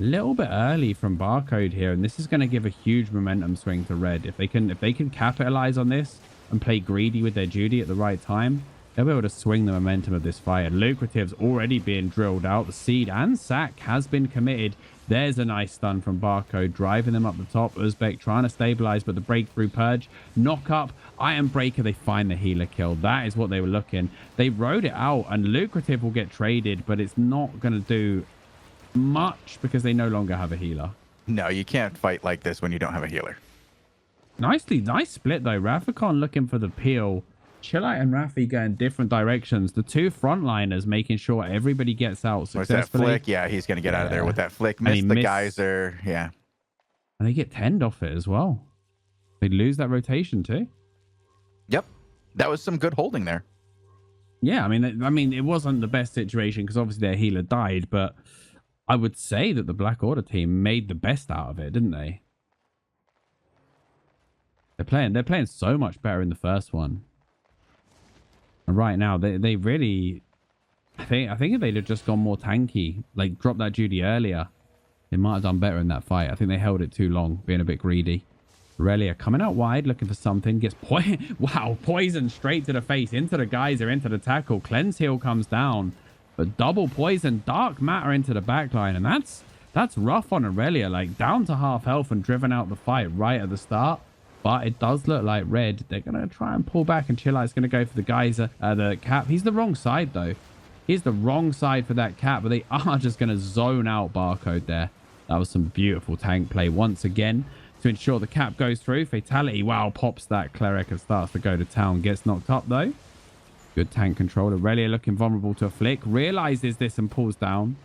A little bit early from Barcode here, and this is going to give a huge momentum swing to Red. If they can capitalize on this and play greedy with their Judy at the right time, They'll be able to swing the momentum of this fight. And Lucrative's already being drilled out. The Seed and Sack has been committed. There's a nice stun from Barcode, driving them up the top. Uzbek trying to stabilize, but the breakthrough purge. Knock up. Iron Breaker, they find the healer kill. That is what they were looking. They rode it out, and Lucrative will get traded, but it's not going to do much because they no longer have a healer. No, you can't fight like this when you don't have a healer. Nice split, though. Rafikon looking for the peel. Chillite and Rafi going different directions. The two frontliners making sure everybody gets out successfully. What's that flick? Yeah, he's going to get out of there with that flick. Missed the geyser. Yeah. And they get 10'd off it as well. They lose that rotation too. Yep. That was some good holding there. Yeah, I mean, it wasn't the best situation because obviously their healer died, but I would say that the Black Order team made the best out of it, didn't they? They're playing so much better in the first one. And right now, they really, I think if they'd have just gone more tanky, like dropped that Judy earlier, they might have done better in that fight. I think they held it too long, being a bit greedy. Aurelia coming out wide, looking for something, gets poison straight to the face, into the geyser, into the tackle. Cleanse heal comes down, but double poison, dark matter into the backline, and that's rough on Aurelia, like down to half health and driven out the fight right at the start. But it does look like red. They're going to try and pull back, and Chillite's going to go for the geyser, the cap. He's the wrong side, though. He's the wrong side for that cap, but they are just going to zone out Barcode there. That was some beautiful tank play once again to ensure the cap goes through. Fatality, wow, pops that cleric and starts to go to town. Gets knocked up, though. Good tank control. Aurelia looking vulnerable to a flick. Realizes this and pulls down.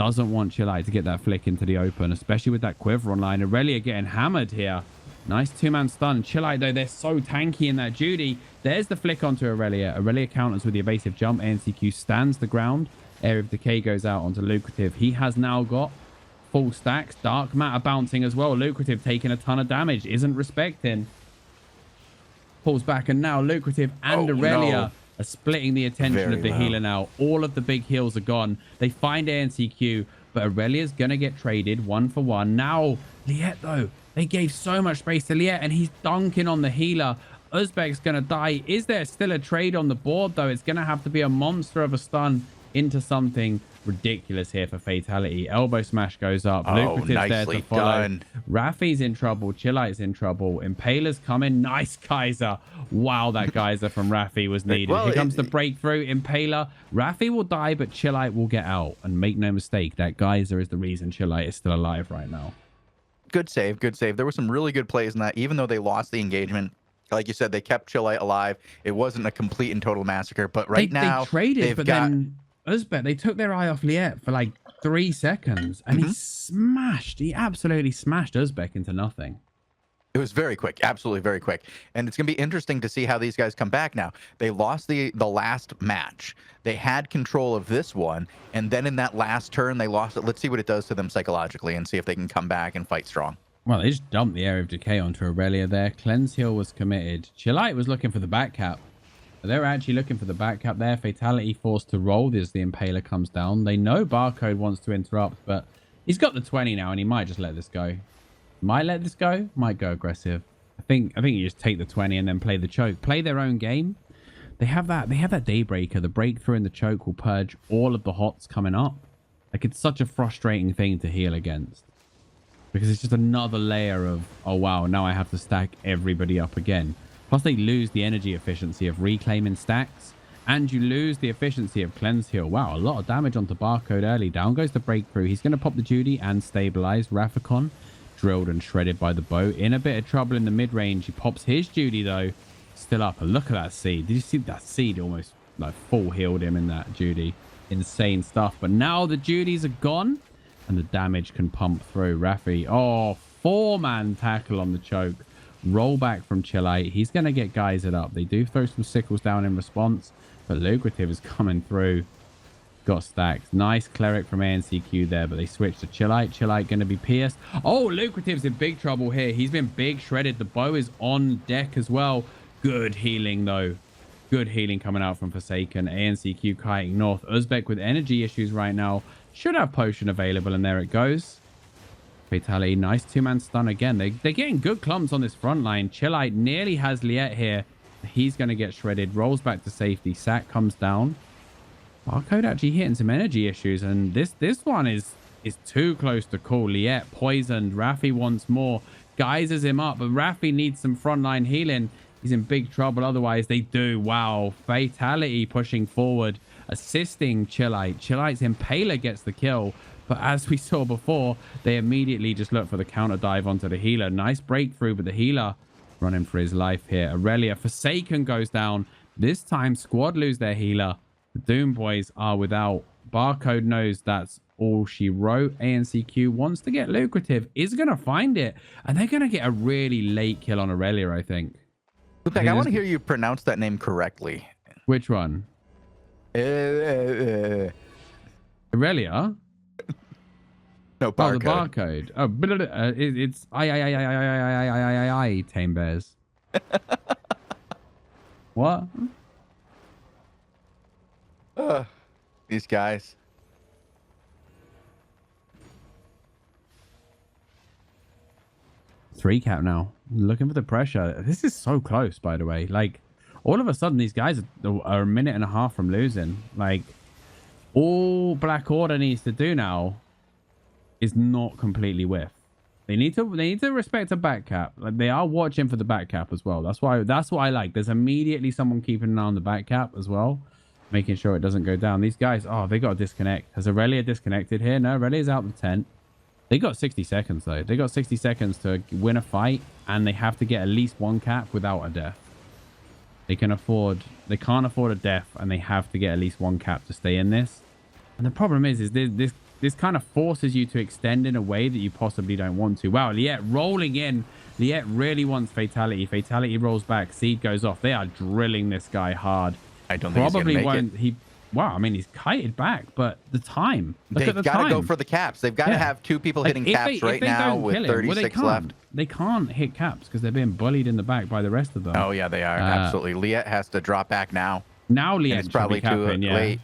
Doesn't want Chillite to get that flick into the open, especially with that quiver online. Aurelia getting hammered here. Nice two-man stun. Chillite, though, they're so tanky in that Judy. There's the flick onto Aurelia. Aurelia counters with the evasive jump. ANCQ stands the ground. Area of Decay goes out onto Lucrative. He has now got full stacks. Dark matter bouncing as well. Lucrative taking a ton of damage. Isn't respecting. Pulls back, and now Lucrative and Aurelia are splitting the attention of the healer now. All of the big heals are gone. They find ANCQ, but Aurelia's going to get traded 1-for-1. Now, Liet, though. They gave so much space to Liet, and he's dunking on the healer. Uzbek's going to die. Is there still a trade on the board, though? It's going to have to be a monster of a stun into something ridiculous here for Fatality. Elbow smash goes up. Lucrative's there to follow. Done. Rafi's in trouble. Chillite's in trouble. Impaler's coming. Nice geyser. Wow, that geyser from Rafi was needed. Well, here comes the breakthrough. Impaler. Rafi will die, but Chillite will get out. And make no mistake, that geyser is the reason Chillite is still alive right now. Good save, good save. There were some really good plays in that, even though they lost the engagement. Like you said, they kept Chillite alive. It wasn't a complete and total massacre, but now they traded, but then Uzbek, they took their eye off Liet for like 3 seconds, and he absolutely smashed Uzbek into nothing. It was very quick, absolutely very quick. And it's going to be interesting to see how these guys come back now. They lost the last match. They had control of this one, and then in that last turn, they lost it. Let's see what it does to them psychologically and see if they can come back and fight strong. Well, they just dumped the Area of Decay onto Aurelia there. Cleanse Heal was committed. Chillite was looking for the back cap. They were actually looking for the back cap there. Fatality forced to roll as the Impaler comes down. They know Barcode wants to interrupt, but he's got the 20 now, and he might just let this go. Might let this go, might go aggressive. I think you just take the 20 and then play the choke. Play their own game. They have that Daybreaker. The breakthrough and the choke will purge all of the hots coming up. Like, it's such a frustrating thing to heal against. Because it's just another layer of, oh wow, now I have to stack everybody up again. Plus they lose the energy efficiency of reclaiming stacks. And you lose the efficiency of Cleanse Heal. Wow, a lot of damage onto Barcode early. Down goes the breakthrough. He's going to pop the Judy and stabilize. Rafikon drilled and shredded by the bow. In a bit of trouble in the mid-range. He pops his Judy, though. Still up. And look at that seed. Did you see that seed almost like full healed him in that Judy? Insane stuff. But now the Judys are gone. And the damage can pump through. Rafi. Oh, 4-man tackle on the choke. Roll back from Chillite. He's going to get geysered up. They do throw some sickles down in response. But Lucrative is coming through. Got stacked. Nice cleric from ANCQ there, but they switch to Chillite. Chillite going to be pierced. Oh, Lucrative's in big trouble here. He's been big shredded. The bow is on deck as well. Good healing, though. Good healing coming out from Forsaken. ANCQ kiting north. Uzbek with energy issues right now. Should have potion available, and there it goes. Fatality. Nice 2-man stun again. They're getting good clumps on this front line. Chillite nearly has Liet here. He's going to get shredded. Rolls back to safety. Sack comes down. Barcode actually hitting some energy issues, and this one is too close to call. Liet poisoned. Raffi wants more. Geysers him up, but Raffi needs some frontline healing. He's in big trouble. Otherwise, they do. Wow. Fatality pushing forward, assisting Chillite. Chillite's Impaler gets the kill. But as we saw before, they immediately just look for the counter dive onto the healer. Nice breakthrough, but the healer running for his life here. Aurelia Forsaken goes down. This time, Squad lose their healer. The Doom Boys are without. Barcode knows that's all she wrote. ANCQ wants to get lucrative, is going to find it. And they're going to get a really late kill on Aurelia, I think. Lewpac, I want to hear you pronounce that name correctly. Which one? Aurelia? No, barcode. Oh, the barcode. Oh, it's I Tame Bears. What? These guys. Three cap now. Looking for the pressure. This is so close, by the way. Like, all of a sudden, these guys are a minute and a half from losing. Like, all Black Order needs to do now is not completely whiff. They need to respect a back cap. Like, they are watching for the back cap as well. That's what I like. There's immediately someone keeping an eye on the back cap as well, making sure it doesn't go down. These guys, oh, they got to disconnect. Has Aurelia disconnected here? No, Aurelia's out the tent. They got 60 seconds though. They got 60 seconds to win a fight, and they have to get at least one cap without a death. They can't afford a death, and they have to get at least one cap to stay in this. And the problem is this kind of forces you to extend in a way that you possibly don't want to. Wow, Liet rolling in. Liet really wants Fatality. Fatality rolls back. Seed goes off. They are drilling this guy hard. I don't think probably he's gonna make it. Wow, I mean, he's kited back, but the time. They've got to go for the caps. They've got to have two people hitting caps right now with 36 left. They can't hit caps because they're being bullied in the back by the rest of them. Oh, yeah, they are. Absolutely. Liet has to drop back now. Now Liet is probably too late.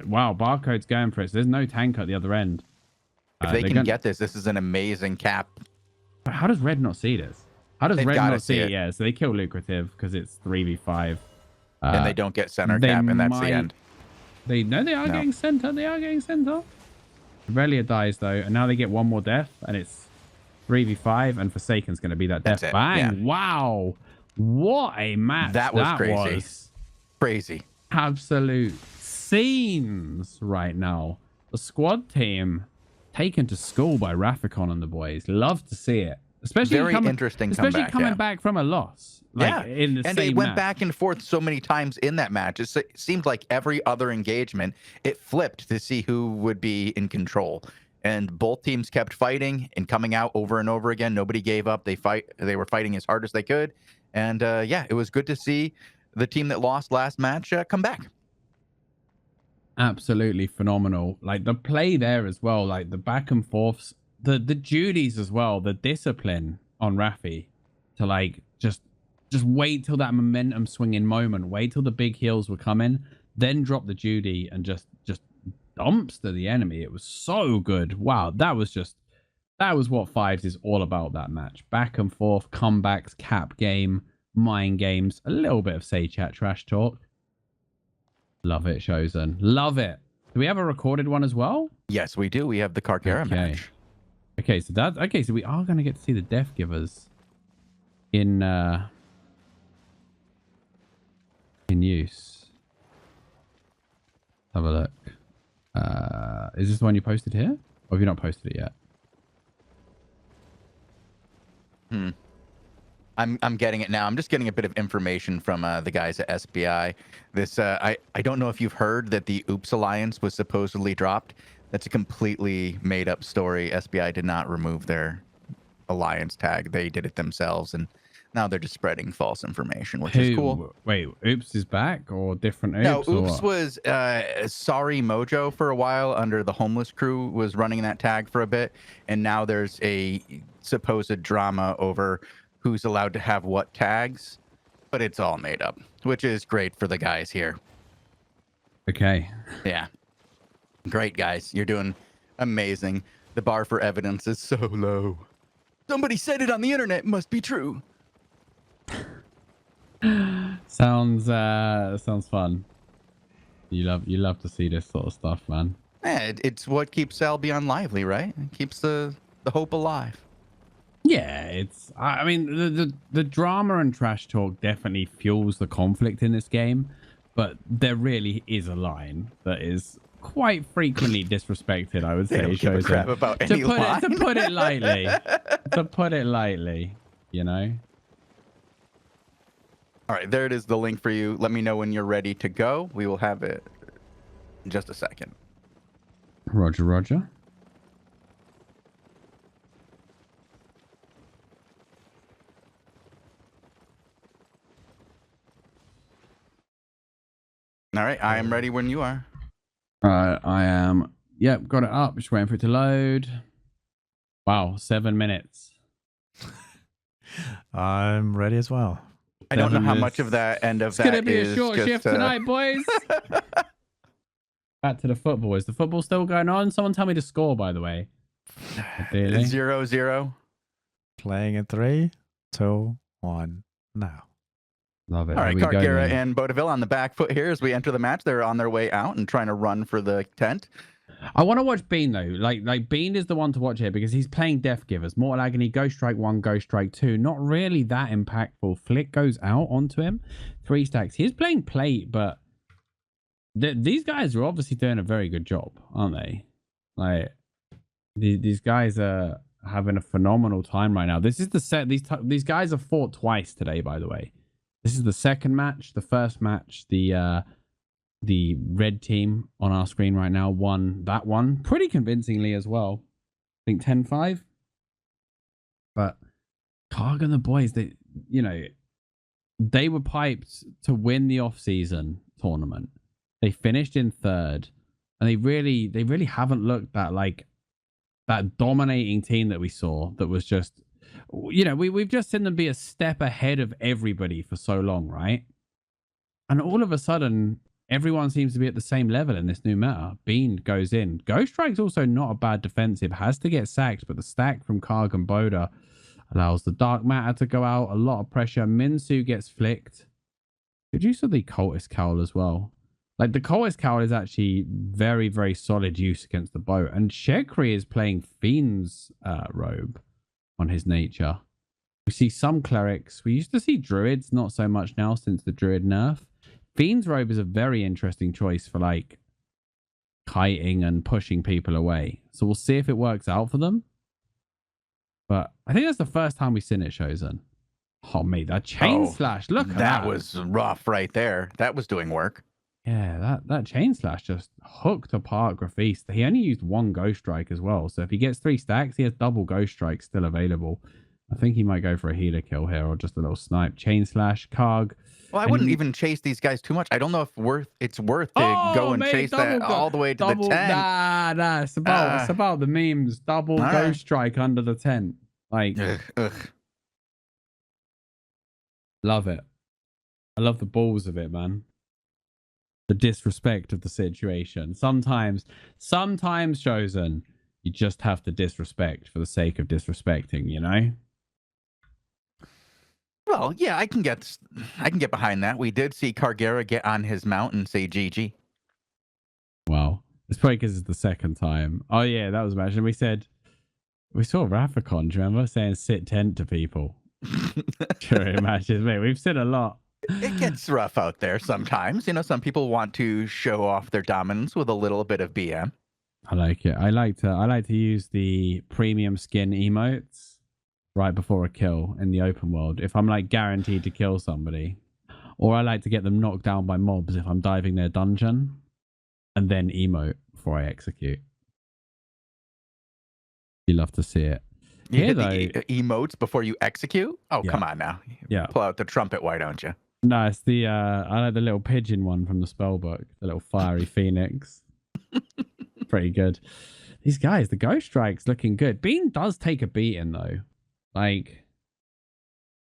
Wow, Barcode's going for it. So there's no tank at the other end. If they can get this is an amazing cap. How does Red not see this? How does Red not see it? Yeah, so they kill Lucrative because it's 3v5. And they don't get center cap, and that's the end. They are getting center. They are getting center. Aurelia dies though, and now they get one more death, and it's 3v5, and Forsaken's going to be that death. Bang! Yeah. Wow, what a match! That was crazy. Absolute scenes right now. The squad team taken to school by Rafficon and the boys. Love to see it. Especially Especially coming back from a loss. Like, in the and same they went match. back and forth so many times in that match. It seemed like every other engagement, it flipped to see who would be in control. And both teams kept fighting and coming out over and over again. Nobody gave up. They were fighting as hard as they could. And yeah, it was good to see the team that lost last match come back. Absolutely phenomenal. Like the play there as well, like the back and forths, the duties as well, the discipline on Raffi to like just wait till that momentum swinging moment, wait till the big heals were coming, then drop the Judy and just dumpster the enemy. It was so good. Wow, that was what Fives is all about, that match. Back and forth, comebacks, cap game, mind games, a little bit of Say Chat trash talk. Love it, Shozen. Love it. Do we have a recorded one as well? Yes, we do. We have the Carcara match. Okay, so we are going to get to see the Death Givers in use. Have a look. Is this the one you posted here? Or have you not posted it yet? I'm getting it now. I'm just getting a bit of information from the guys at SBI. This I don't know if you've heard that the Oops Alliance was supposedly dropped. That's a completely made up story. SBI did not remove their alliance tag. They did it themselves, and now they're just spreading false information, which is cool. Wait, Oops is back or different Oops? No, Oops was Sorry Mojo for a while under the Homeless Crew was running that tag for a bit, and now there's a supposed drama over who's allowed to have what tags, but it's all made up, which is great for the guys here. Okay. Yeah. Great, guys. You're doing amazing. The bar for evidence is so low. Somebody said it on the internet. Must be true. Sounds fun. You love to see this sort of stuff, man. Yeah, it's what keeps Albion lively, right? It keeps the hope alive. Yeah, it's. I mean, the drama and trash talk definitely fuels the conflict in this game, but there really is a line that is quite frequently disrespected. I would They say, don't give a Shozen. crap about any line. To put it lightly, to put it lightly, you know. All right, there it is, the link for you. Let me know when you're ready to go. We will have it in just a second. Roger, Roger. All right, I am ready when you are. I am. Yep, got it up. Just waiting for it to load. Wow, 7 minutes. I'm ready as well. I don't know 7 how minutes. much of that end of It's that gonna be is a short just, shift tonight, boys. Back to the football. Is the football still going on? Someone tell me the score, by the way. Ideally. 0-0. Playing in 3, 2, 1, now. Love it. All right, Here we go, Cargera then. and Bodeville on the back foot here as we enter the match. They're on their way out and trying to run for the tent. I want to watch Bean though. Like Bean is the one to watch here because he's playing Death Givers, Mortal Agony, Ghost Strike 1, Ghost Strike 2. Not really that impactful. Flick goes out onto him. 3 stacks. He's playing Plate, but these guys are obviously doing a very good job, aren't they? Like these guys are having a phenomenal time right now. This is the set. These guys have fought twice today, by the way. This is the second match. The first match, the red team on our screen right now won that one pretty convincingly as well. I think 10-5. But Karg and the boys, they were piped to win the off-season tournament. They finished in 3rd, and they really haven't looked that dominating team that we saw. That was just, we've just seen them be a step ahead of everybody for so long, right? And all of a sudden, everyone seems to be at the same level in this new meta. Bean goes in. Ghost Strike's also not a bad defensive. Has to get sacked, but the stack from Karg and Boda allows the Dark Matter to go out. A lot of pressure. Minsu gets flicked. Good use of the Cultist Cowl as well. Like, the Cultist Cowl is actually very, very solid use against the boat. And Shekri is playing Fiend's robe on his nature. We see some clerics. We used to see druids, not so much now since the druid nerf. Fiend's robe is a very interesting choice for like kiting and pushing people away. So we'll see if it works out for them. But I think that's the first time we've seen it, Shozen. Oh, mate, that chain slash. Look at that. That was rough right there. That was doing work. Yeah, that chain slash just hooked apart Grafiste. He only used 1 Ghost Strike as well. So if he gets 3 stacks, he has double Ghost Strike still available. I think he might go for a healer kill here or just a little snipe. Chain slash, Karg. Well, I wouldn't even chase these guys too much. I don't know if it's worth to go and chase that all the way to the tent. Nah, it's about the memes. Double Ghost Strike under the tent. Like, love it. I love the balls of it, man. The disrespect of the situation. Sometimes Shozen, you just have to disrespect for the sake of disrespecting, you know? Well, yeah, I can get behind that. We did see Cargera get on his mount and say GG. Wow. It's probably because it's the second time. Oh, yeah, that was imagine. We saw Rathacon, do you remember? Saying sit tent to people. Sure, imagine. Mate, we've seen a lot. It gets rough out there sometimes. Some people want to show off their dominance with a little bit of BM. I like it. I like to use the premium skin emotes right before a kill in the open world if I'm like guaranteed to kill somebody, or I like to get them knocked down by mobs if I'm diving their dungeon, and then emote before I execute. You love to see it. You Here, hit though, the emotes before you execute? Oh, Yeah. come on now. Yeah. Pull out the trumpet, why don't you? No, it's the I like the little pigeon one from the spell book, the little fiery phoenix. Pretty good. These guys, the Ghost Strike's looking good. Bean does take a beating though. Like,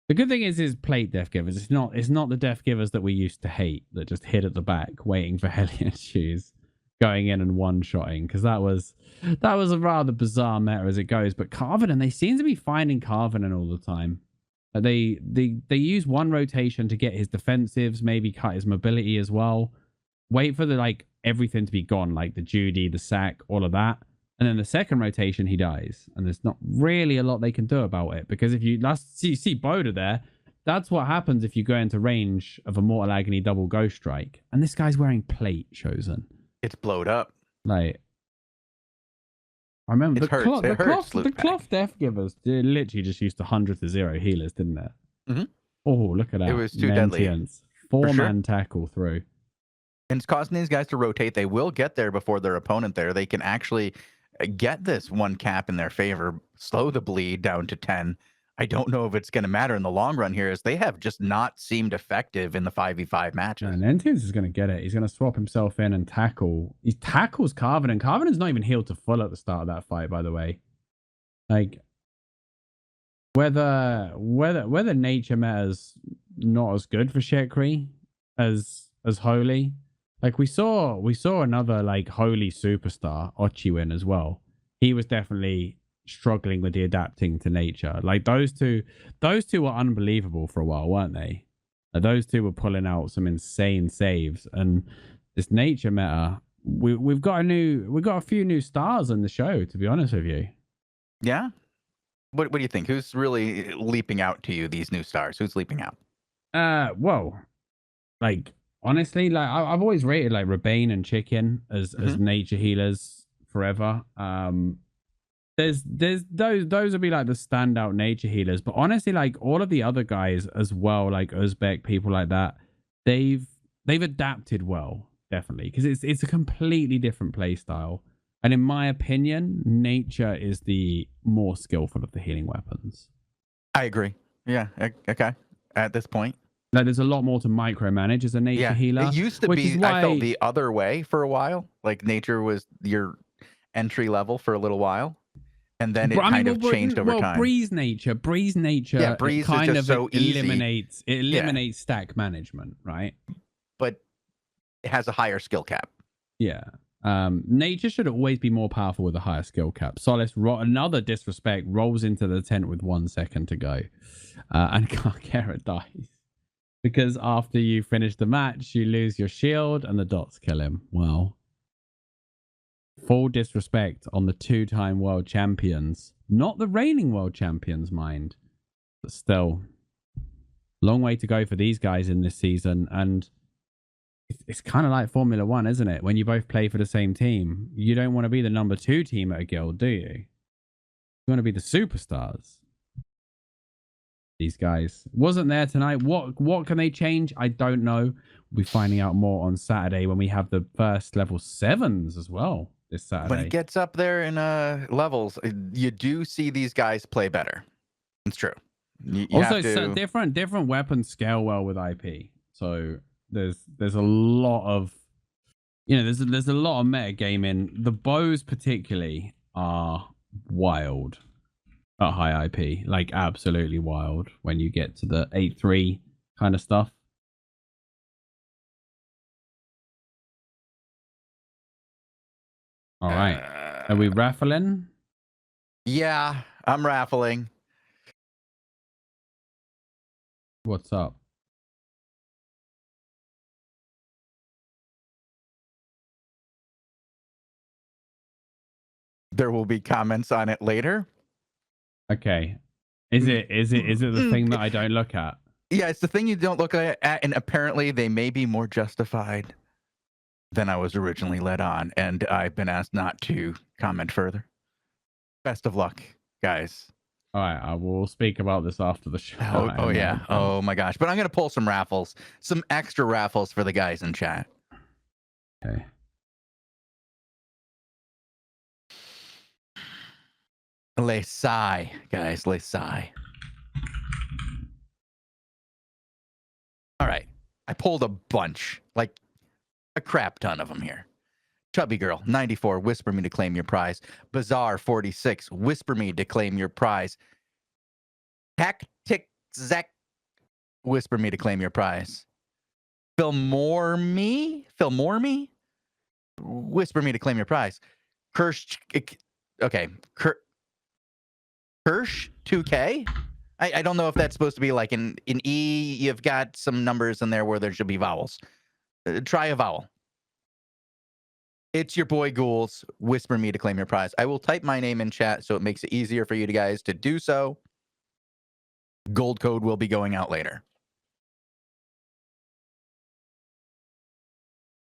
the good thing is plate Death Givers. It's not the Death Givers that we used to hate that just hid at the back waiting for Hellion shoes, going in and one-shotting, because that was a rather bizarre meta as it goes. But Carvenin, they seem to be finding Carvenin all the time. They use one rotation to get his defensives, maybe cut his mobility as well. Wait for the like everything to be gone, like the Judy, the sack, all of that. And then the second rotation, he dies. And there's not really a lot they can do about it. Because if you see Boda there, that's what happens if you go into range of a Mortal Agony double Ghost Strike. And this guy's wearing plate, Shozen. It's blowed up. Like, I remember the cloth death givers, they literally just used 100 to 0 healers, didn't they? Mm-hmm. Oh, look at that. It was too deadly. 4-man tackle through. And it's causing these guys to rotate. They will get there before their opponent there. They can actually get this one cap in their favor, slow the bleed down to 10. I don't know if it's going to matter in the long run here, as they have just not seemed effective in the 5v5 matches. And Entians is going to get it. He's going to swap himself in and tackle. He tackles Carvin, and Carvin's not even healed to full at the start of that fight, by the way. Like, whether nature meta's not as good for Shekri as Holy. Like we saw another like Holy superstar, Ochiwin, as well. He was definitely struggling with the adapting to nature. Like those two were unbelievable for a while, weren't they? Those two were pulling out some insane saves, and this nature meta, we've got a few new stars on the show, to be honest with you. Yeah. What do you think? Who's really leaping out to you? These new stars? Who's leaping out? Well, like honestly, like I've always rated like Rebane and Chicken as nature healers forever. There's those would be like the standout nature healers, but honestly, like all of the other guys as well, like Uzbek, people like that, they've adapted well, definitely, because it's a completely different play style. And in my opinion, nature is the more skillful of the healing weapons. I agree. Yeah. Okay. At this point. Like, there's a lot more to micromanage as a nature healer. It used to be, I felt the other way for a while. Like, nature was your entry level for a little while. And then it kind of changed over time. Breeze nature. Yeah, Breeze kind is just of so eliminates stack management, right? But it has a higher skill cap. Yeah. Nature should always be more powerful with a higher skill cap. Solace, another disrespect, rolls into the tent with 1 second to go. And Carkera dies. Because after you finish the match, you lose your shield and the dots kill him. Well, full disrespect on the 2-time world champions. Not the reigning world champions, mind. But still, long way to go for these guys in this season. And it's kind of like Formula 1, isn't it? When you both play for the same team, you don't want to be the number 2 team at a guild, do you? You want to be the superstars. These guys wasn't there tonight. What can they change? I don't know. We'll be finding out more on Saturday when we have the first level 7s as well this Saturday. When it gets up there in levels, you do see these guys play better. It's true. You also, have to... different weapons scale well with IP. So there's a lot of there's a lot of metagaming. The bows particularly are wild. At high IP, like absolutely wild when you get to the 8-3 kind of stuff. All right. Are we raffling? Yeah, I'm raffling. What's up? There will be comments on it later. Okay. Is it the thing that I don't look at? Yeah, it's the thing you don't look at, and apparently they may be more justified than I was originally led on, and I've been asked not to comment further. Best of luck, guys. All right, I will speak about this after the show. Oh yeah. Oh my gosh. But I'm going to pull some raffles, some extra raffles for the guys in chat. Okay. Les Sai, guys. Les Sai. All right. I pulled a bunch, like a crap ton of them here. Chubby Girl, 94, whisper me to claim your prize. Bazaar, 46, whisper me to claim your prize. Tactic Zach, whisper me to claim your prize. Philmore me, whisper me to claim your prize. Kirsch 2K, I don't know if that's supposed to be like in E, you've got some numbers in there where there should be vowels. Try a vowel. It's your boy Ghouls. Whisper me to claim your prize. I will type my name in chat so it makes it easier for you guys to do so. Gold code will be going out later.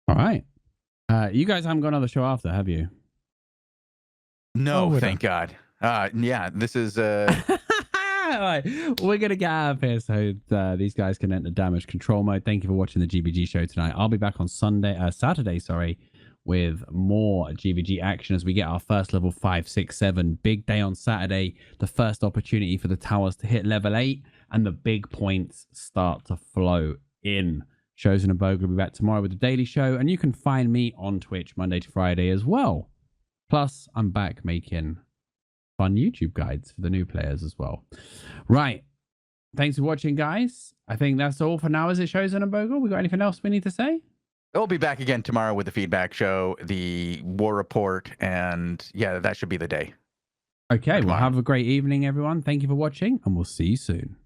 All right. You guys haven't got another show after, have you? No, we're thank God. Yeah, this is Right, we're gonna get out of here so these guys can enter damage control mode. Thank you for watching the GBG show tonight. I'll be back on Saturday, sorry, with more GBG action as we get our first level 5, 6, 7. Big day on Saturday. The first opportunity for the towers to hit level 8 and the big points start to flow in. Shozen and Bogul will be back tomorrow with the daily show, and you can find me on Twitch Monday to Friday as well. Plus, I'm back making fun YouTube guides for the new players as well. Right. Thanks for watching, guys. I think that's all for now. Is it Shozen and Bogul? We got anything else we need to say? we'll be back again tomorrow with the feedback show, the war report, and yeah, that should be the day. Okay, well, have a great evening, everyone. Thank you for watching, and we'll see you soon.